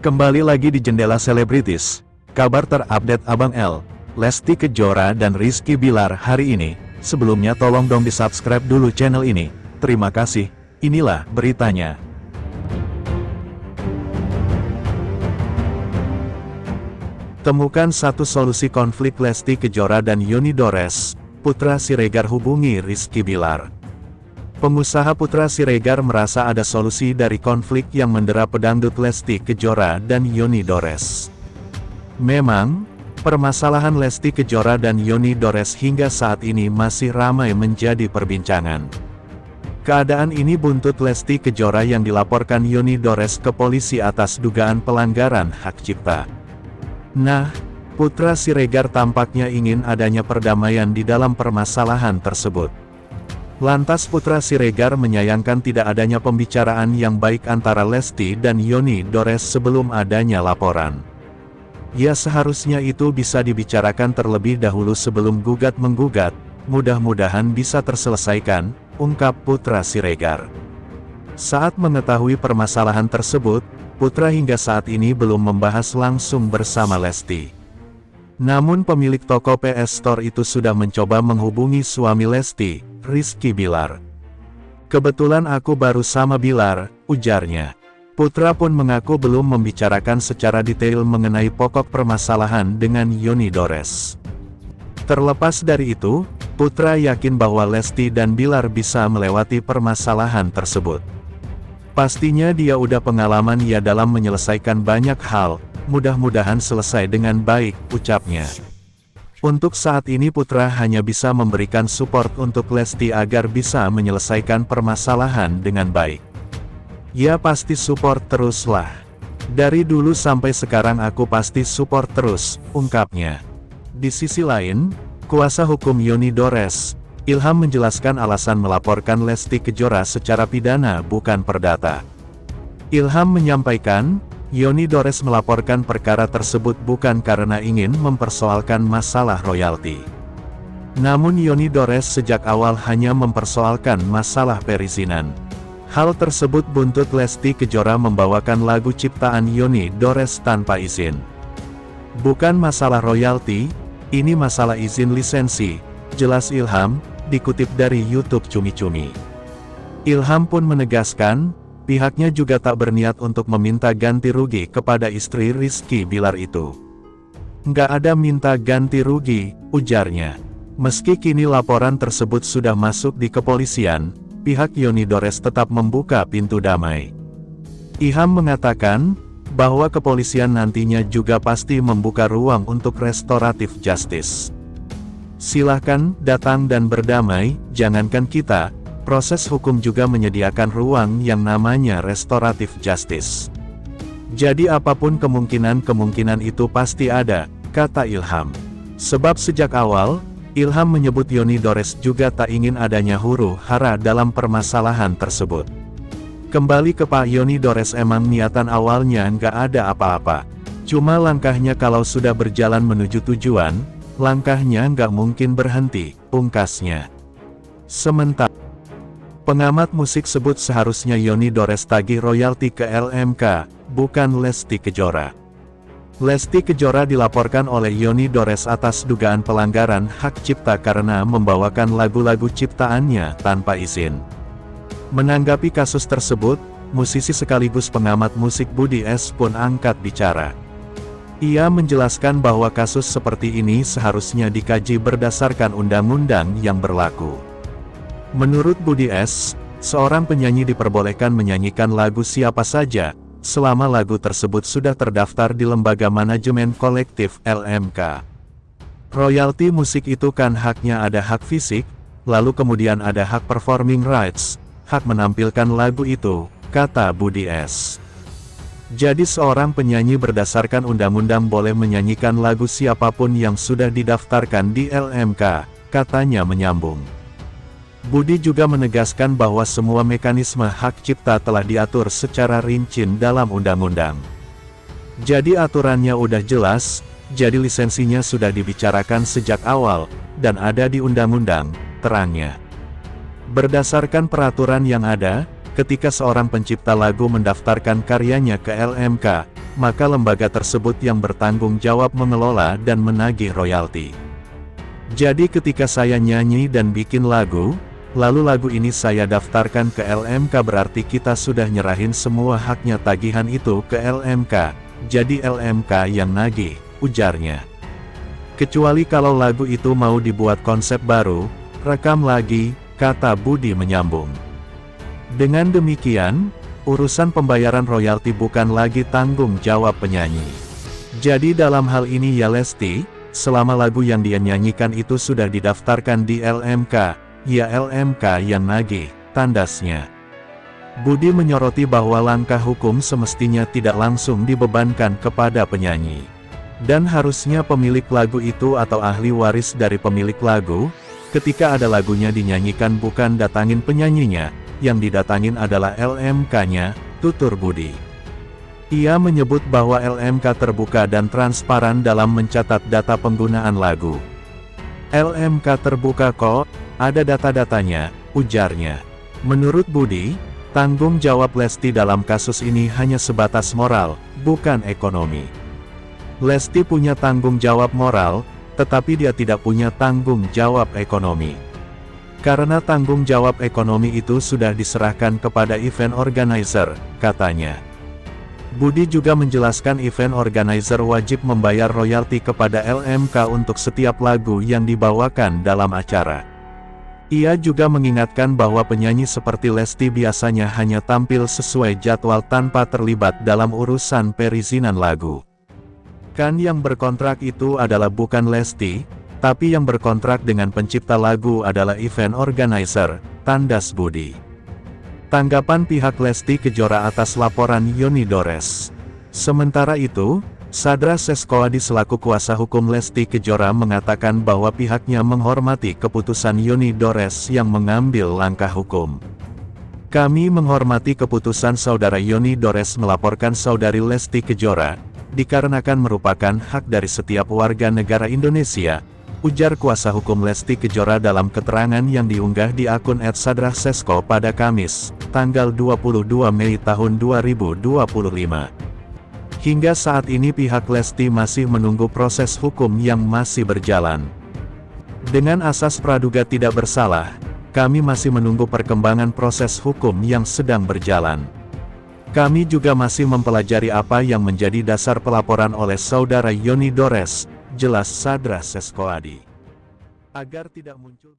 Kembali lagi di Jendela Selebritis. Kabar terupdate Abang L, Lesti Kejora dan Rizky Bilar hari ini. Sebelumnya tolong dong di-subscribe dulu channel ini. Terima kasih. Inilah beritanya. Temukan satu solusi konflik Lesti Kejora dan Yoni Dores. Putra Siregar hubungi Rizky Bilar. Pengusaha Putra Siregar merasa ada solusi dari konflik yang mendera pedangdut Lesti Kejora dan Yoni Dores. Memang, permasalahan Lesti Kejora dan Yoni Dores hingga saat ini masih ramai menjadi perbincangan. Keadaan ini buntut Lesti Kejora yang dilaporkan Yoni Dores ke polisi atas dugaan pelanggaran hak cipta. Nah, Putra Siregar tampaknya ingin adanya perdamaian di dalam permasalahan tersebut. Lantas Putra Siregar menyayangkan tidak adanya pembicaraan yang baik antara Lesti dan Yoni Dores sebelum adanya laporan. Ya, seharusnya itu bisa dibicarakan terlebih dahulu sebelum gugat-menggugat, mudah-mudahan bisa terselesaikan, ungkap Putra Siregar. Saat mengetahui permasalahan tersebut, Putra hingga saat ini belum membahas langsung bersama Lesti. Namun pemilik toko PS Store itu sudah mencoba menghubungi suami Lesti, Rizky Bilar. "Kebetulan aku baru sama Bilar," ujarnya. Putra pun mengaku belum membicarakan secara detail mengenai pokok permasalahan dengan Yoni Dores. Terlepas dari itu, Putra yakin bahwa Lesti dan Bilar bisa melewati permasalahan tersebut. Pastinya dia udah pengalaman ya dalam menyelesaikan banyak hal, mudah-mudahan selesai dengan baik, ucapnya. Untuk saat ini Putra hanya bisa memberikan support untuk Lesti agar bisa menyelesaikan permasalahan dengan baik. Ya pasti support teruslah. Dari dulu sampai sekarang aku pasti support terus, ungkapnya. Di sisi lain, kuasa hukum Yoni Dores, Ilham menjelaskan alasan melaporkan Lesti Kejora secara pidana bukan perdata. Ilham menyampaikan, Yoni Dores melaporkan perkara tersebut bukan karena ingin mempersoalkan masalah royalti. Namun Yoni Dores sejak awal hanya mempersoalkan masalah perizinan. Hal tersebut buntut Lesti Kejora membawakan lagu ciptaan Yoni Dores tanpa izin. Bukan masalah royalti, ini masalah izin lisensi, jelas Ilham, dikutip dari YouTube Cumi Cumi. Ilham pun menegaskan, pihaknya juga tak berniat untuk meminta ganti rugi kepada istri Rizky Bilar itu. "Nggak ada minta ganti rugi," ujarnya. Meski kini laporan tersebut sudah masuk di kepolisian, pihak Yoni Dores tetap membuka pintu damai. Ilham mengatakan, bahwa kepolisian nantinya juga pasti membuka ruang untuk restoratif justice. "Silahkan datang dan berdamai, jangankan kita, proses hukum juga menyediakan ruang yang namanya restoratif justice. Jadi apapun kemungkinan itu pasti ada," kata Ilham. Sebab sejak awal, Ilham menyebut Yoni Dores juga tak ingin adanya huru-hara dalam permasalahan tersebut. Kembali ke Pak Yoni Dores, emang niatan awalnya nggak ada apa-apa. Cuma langkahnya kalau sudah berjalan menuju tujuan, langkahnya nggak mungkin berhenti, pungkasnya. Sementara pengamat musik sebut seharusnya Yoni Dores tagih royalti ke LMK, bukan Lesti Kejora. Lesti Kejora dilaporkan oleh Yoni Dores atas dugaan pelanggaran hak cipta karena membawakan lagu-lagu ciptaannya tanpa izin. Menanggapi kasus tersebut, musisi sekaligus pengamat musik Budi S pun angkat bicara. Ia menjelaskan bahwa kasus seperti ini seharusnya dikaji berdasarkan undang-undang yang berlaku. Menurut Budi S, seorang penyanyi diperbolehkan menyanyikan lagu siapa saja, selama lagu tersebut sudah terdaftar di Lembaga Manajemen Kolektif LMK. Royalti musik itu kan haknya ada hak fisik, lalu kemudian ada hak performing rights, hak menampilkan lagu itu, kata Budi S. Jadi seorang penyanyi berdasarkan undang-undang boleh menyanyikan lagu siapapun yang sudah didaftarkan di LMK, katanya menyambung. Budi juga menegaskan bahwa semua mekanisme hak cipta telah diatur secara rinci dalam undang-undang. Jadi aturannya udah jelas, jadi lisensinya sudah dibicarakan sejak awal, dan ada di undang-undang, terangnya. Berdasarkan peraturan yang ada, ketika seorang pencipta lagu mendaftarkan karyanya ke LMK, maka lembaga tersebut yang bertanggung jawab mengelola dan menagih royalti. Jadi ketika saya nyanyi dan bikin lagu, lalu lagu ini saya daftarkan ke LMK, berarti kita sudah nyerahin semua haknya tagihan itu ke LMK, jadi LMK yang nagih, ujarnya. Kecuali kalau lagu itu mau dibuat konsep baru, rekam lagi, kata Budi menyambung. Dengan demikian, urusan pembayaran royalti bukan lagi tanggung jawab penyanyi. Jadi dalam hal ini ya Lesti, selama lagu yang dia nyanyikan itu sudah didaftarkan di LMK, ya LMK yang nagih, tandasnya. Budi menyoroti bahwa langkah hukum semestinya tidak langsung dibebankan kepada penyanyi. Dan harusnya pemilik lagu itu atau ahli waris dari pemilik lagu, ketika ada lagunya dinyanyikan bukan datangin penyanyinya, yang didatangin adalah LMK-nya, tutur Budi. Ia menyebut bahwa LMK terbuka dan transparan dalam mencatat data penggunaan lagu. LMK terbuka kok, ada data-datanya, ujarnya. Menurut Budi, tanggung jawab Lesti dalam kasus ini hanya sebatas moral, bukan ekonomi. Lesti punya tanggung jawab moral, tetapi dia tidak punya tanggung jawab ekonomi. Karena tanggung jawab ekonomi itu sudah diserahkan kepada event organizer, katanya. Budi juga menjelaskan event organizer wajib membayar royalti kepada LMK untuk setiap lagu yang dibawakan dalam acara. Ia juga mengingatkan bahwa penyanyi seperti Lesti biasanya hanya tampil sesuai jadwal tanpa terlibat dalam urusan perizinan lagu. Kan yang berkontrak itu adalah bukan Lesti, tapi yang berkontrak dengan pencipta lagu adalah event organizer, tandas Budi. Tanggapan pihak Lesti Kejora atas laporan Yoni Dores. Sementara itu, Sadra Seskoadi selaku kuasa hukum Lesti Kejora mengatakan bahwa pihaknya menghormati keputusan Yoni Dores yang mengambil langkah hukum. Kami menghormati keputusan Saudara Yoni Dores melaporkan Saudari Lesti Kejora, dikarenakan merupakan hak dari setiap warga negara Indonesia, ujar kuasa hukum Lesti Kejora dalam keterangan yang diunggah di akun @sadrasesko pada Kamis, tanggal 22 Mei tahun 2025. Hingga saat ini pihak Lesti masih menunggu proses hukum yang masih berjalan. Dengan asas praduga tidak bersalah, kami masih menunggu perkembangan proses hukum yang sedang berjalan. Kami juga masih mempelajari apa yang menjadi dasar pelaporan oleh Saudara Yoni Dores, jelas Sadra Seskoadi. Agar tidak muncul